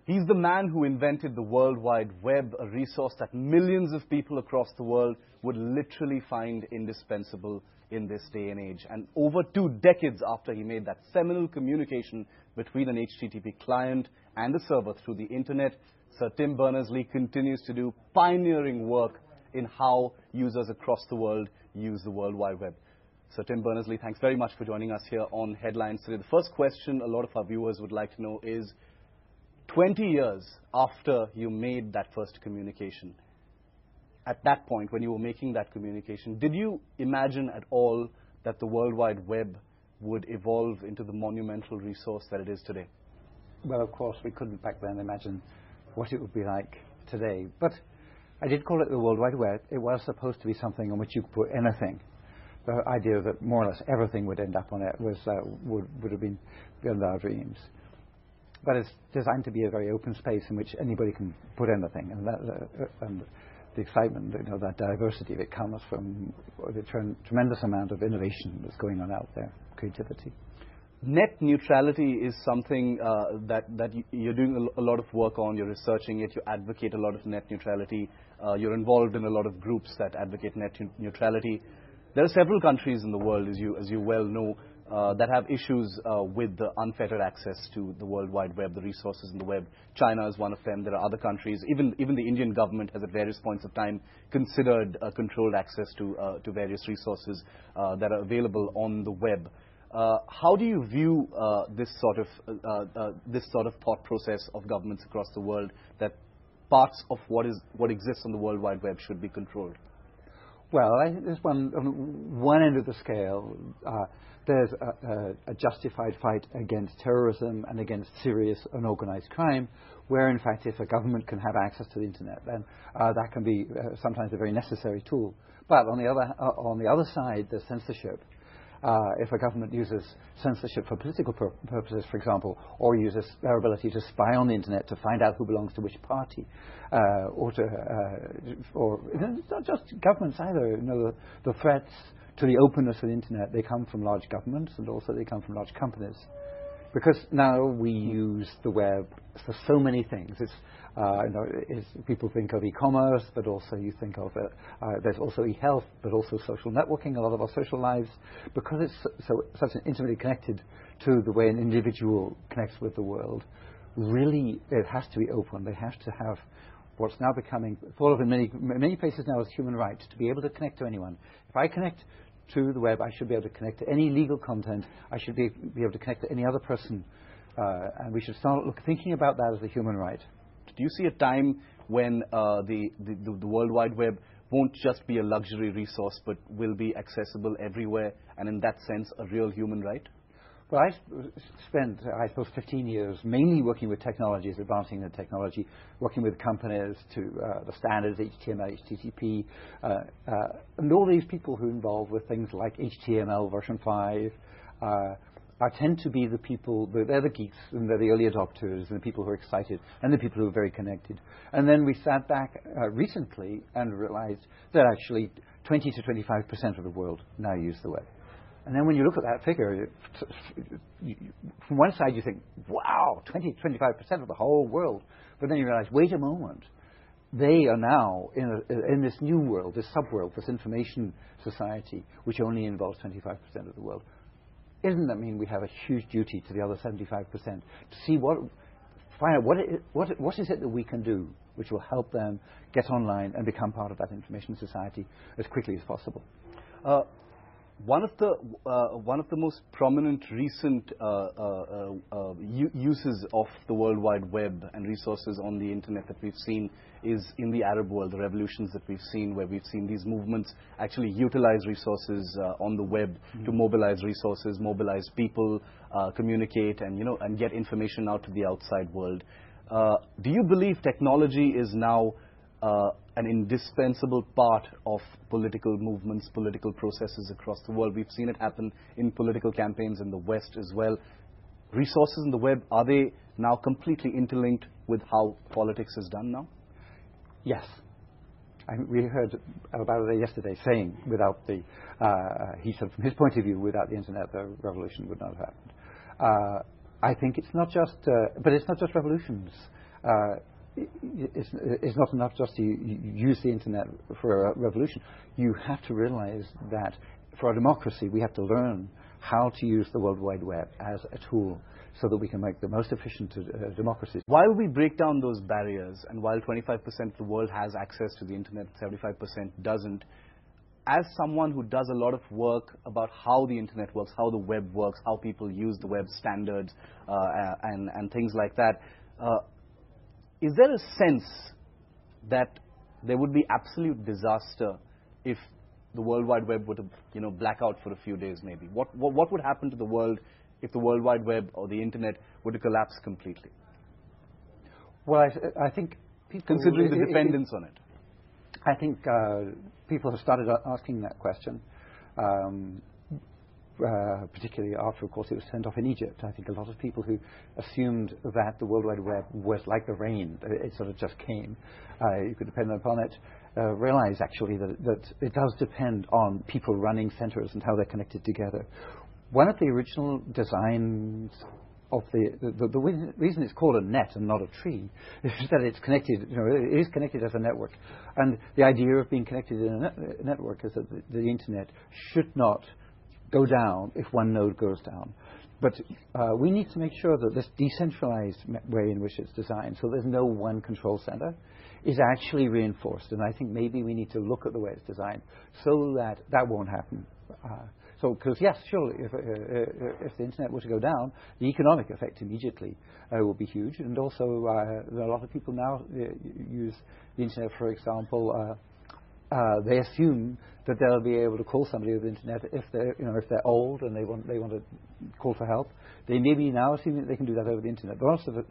He's the man who invented the World Wide Web, a resource that millions of people across the world would literally find indispensable in this day and age. And over 2 decades after he made that seminal communication between an HTTP client and a server through the internet, Sir Tim Berners-Lee continues to do pioneering work in how users across the world use the World Wide Web. Sir Tim Berners-Lee, thanks very much for joining us here on Headlines today. The first question a lot of our viewers would like to know is, 20 years after you made that first communication, at that point when you were making that communication, did you imagine at all that the World Wide Web would evolve into the monumental resource that it is today? Well, of course, we couldn't back then imagine what it would be like today. But I did call it the World Wide Web. It was supposed to be something on which you could put anything. The idea that more or less everything would end up on it was would have been beyond our dreams. But it's designed to be a very open space in which anybody can put anything, and the excitement, that diversity that comes from the tremendous amount of innovation that's going on out there, creativity. Net neutrality is something that you're doing a lot of work on. You're researching it. You advocate a lot of net neutrality. You're involved in a lot of groups that advocate net neutrality. There are several countries in the world, as you well know, that have issues with the unfettered access to the World Wide Web, the resources in the web. China is one of them. There are other countries. Even the Indian government has at various points of time considered controlled access to various resources that are available on the web. How do you view this sort of thought process of governments across the world, that parts of what exists on the World Wide Web should be controlled? Well, I think there's on one end of the scale, there's a justified fight against terrorism and against serious unorganized crime, where in fact if a government can have access to the internet, then that can be sometimes a very necessary tool. But on the other side, there's censorship. If a government uses censorship for political purposes, for example, or uses their ability to spy on the internet to find out who belongs to which party, or it's not just governments either. The threats to the openness of the internet, they come from large governments, and also they come from large companies. Because now we use the web for so many things. People think of e-commerce, but also you think of there's also e-health, but also social networking, a lot of our social lives, because it's such an intimately connected to the way an individual connects with the world. Really, it has to be open. They have to have what's now becoming thought of in many places now as human right, to be able to connect to anyone. If I connect to the web, I should be able to connect to any legal content. I should be able to connect to any other person. And we should start thinking about that as a human right. Do you see a time when the World Wide Web won't just be a luxury resource, but will be accessible everywhere, and in that sense, a real human right? Well, I spent, I suppose, 15 years mainly working with technologies, advancing the technology, working with companies to the standards, HTML, HTTP, and all these people who are involved with things like HTML version 5 tend to be the people, they're the geeks, and they're the early adopters, and the people who are excited, and the people who are very connected. And then we sat back recently and realized that actually 20 to 25% of the world now use the web. And then when you look at that figure, from one side you think, wow, 20 to 25% of the whole world. But then you realize, wait a moment. They are now in this new world, this sub-world, this information society, which only involves 25% of the world. Doesn't that mean we have a huge duty to the other 75% to see find out what is it that we can do which will help them get online and become part of that information society as quickly as possible? One of the most prominent recent uses of the World Wide Web and resources on the internet that we've seen is in the Arab world, the revolutions that we've seen, where we've seen these movements actually utilize resources on the web to mobilize resources, mobilize people, communicate, and get information out to the outside world. Do you believe technology is now an indispensable part of political movements, political processes across the world? We've seen it happen in political campaigns in the West as well. Resources in the web, are they now completely interlinked with how politics is done now? Yes. We heard about it yesterday, saying without he said from his point of view, without the internet, the revolution would not have happened. I think it's not just, but it's not just revolutions. it's not enough just to use the internet for a revolution. You have to realize that for our democracy, we have to learn how to use the World Wide Web as a tool so that we can make the most efficient democracies. While we break down those barriers, and while 25% of the world has access to the internet, 75% doesn't, as someone who does a lot of work about how the internet works, how the web works, how people use the web standards, and things like that, is there a sense that there would be absolute disaster if the World Wide Web were to, black out for a few days maybe? What would happen to the world if the World Wide Web or the internet were to collapse completely? Well, I think people... Considering the dependence on it. I think people have started asking that question, particularly after, of course, it was turned off in Egypt. I think a lot of people who assumed that the World Wide Web was like the rain, it sort of just came, you could depend upon it, realize actually that it does depend on people running centers and how they're connected together. One of the original designs of the reason it's called a net and not a tree is that it's connected, it is connected as a network. And the idea of being connected in a network is that the internet should not go down if one node goes down. But we need to make sure that this decentralized way in which it's designed, so there's no one control center, is actually reinforced. And I think maybe we need to look at the way it's designed so that that won't happen. Because yes, surely, if the internet were to go down, the economic effect immediately will be huge. And also, a lot of people now use the internet, for example. They assume that they'll be able to call somebody over the internet if they're old and they want to call for help. They maybe now assume that they can do that over the internet. There are also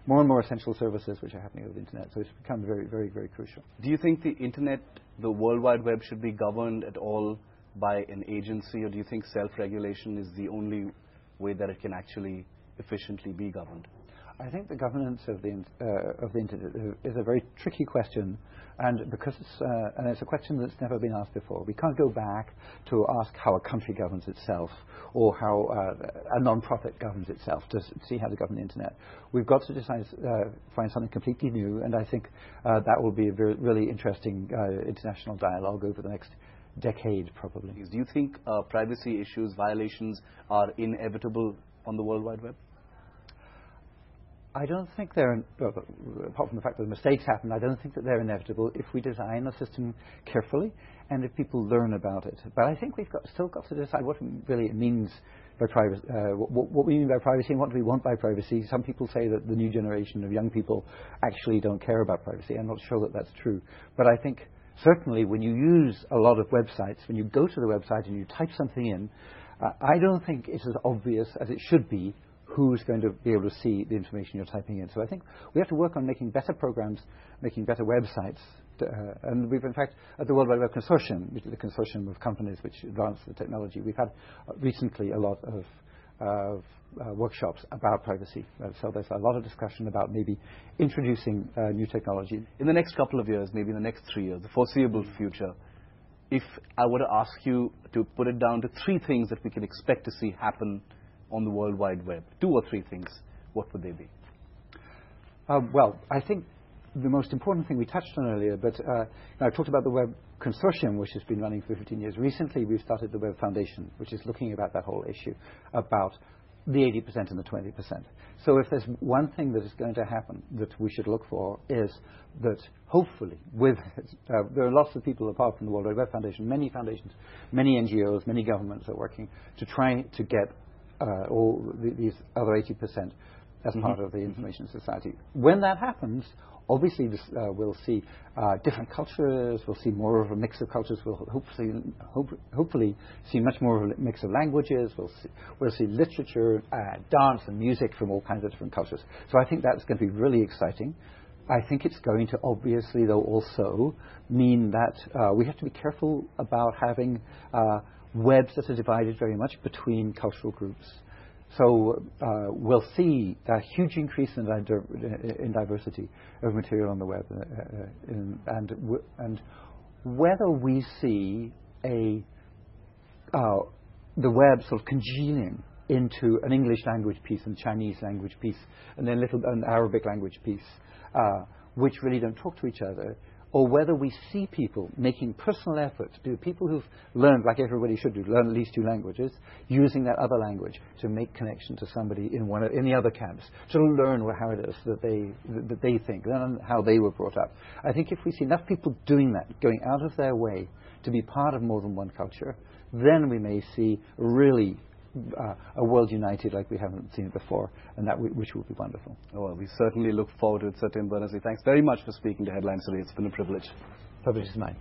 more and more essential services which are happening over the internet. So it's become very, very, very crucial. Do you think the internet, the World Wide Web, should be governed at all by an agency, or do you think self-regulation is the only way that it can actually efficiently be governed? I think the governance of the internet is a very tricky question, and because it's a question that's never been asked before. We can't go back to ask how a country governs itself or how a non-profit governs itself to see how to govern the internet. We've got to find something completely new, and I think that will be a really interesting international dialogue over the next decade, probably. Do you think privacy issues, violations are inevitable on the World Wide Web? I don't think they're, apart from the fact that mistakes happen, I don't think that they're inevitable if we design a system carefully and if people learn about it. But I think we've still got to decide what really it means by privacy, what we mean by privacy and what do we want by privacy. Some people say that the new generation of young people actually don't care about privacy. I'm not sure that that's true. But I think certainly when you use a lot of websites, when you go to the website and you type something in, I don't think it's as obvious as it should be who's going to be able to see the information you're typing in. So I think we have to work on making better programs, making better websites. And we've, in fact, at the World Wide Web Consortium, the consortium of companies which advance the technology, we've had recently a lot of workshops about privacy. So there's a lot of discussion about maybe introducing new technology. In the next couple of years, maybe in the next 3 years, the foreseeable future, if I were to ask you to put it down to 3 things that we can expect to see happen on the World Wide Web, 2 or 3 things, what would they be? Well, I think the most important thing we touched on earlier, but I talked about the Web Consortium, which has been running for 15 years. Recently, we've started the Web Foundation, which is looking about that whole issue, about the 80% and the 20%. So if there's one thing that is going to happen that we should look for is that hopefully there are lots of people apart from the World Wide Web Foundation, many foundations, many NGOs, many governments are working to try to get all these other 80% as part of the information society. When that happens, obviously we'll see different cultures, we'll see more of a mix of cultures, we'll hopefully see much more of a mix of languages, we'll see literature, dance and music from all kinds of different cultures. So I think that's going to be really exciting. I think it's going to obviously, though, also mean that we have to be careful about having webs that are divided very much between cultural groups. So we'll see a huge increase in diversity of material on the web, and whether we see the web sort of congealing into an English language piece and Chinese language piece and then an Arabic language piece, which really don't talk to each other, or whether we see people making personal efforts, people who've learned, like everybody should do, learn at least 2 languages, using that other language to make connection to somebody in the other camps, to learn how it is that they think, learn how they were brought up. I think if we see enough people doing that, going out of their way to be part of more than one culture, then we may see really a world united like we haven't seen it before, and which will be wonderful. Oh, well, we certainly look forward to it, Sir Tim Berners-Lee. Thanks very much for speaking to Headlines today. It's been a privilege. Privilege is mine.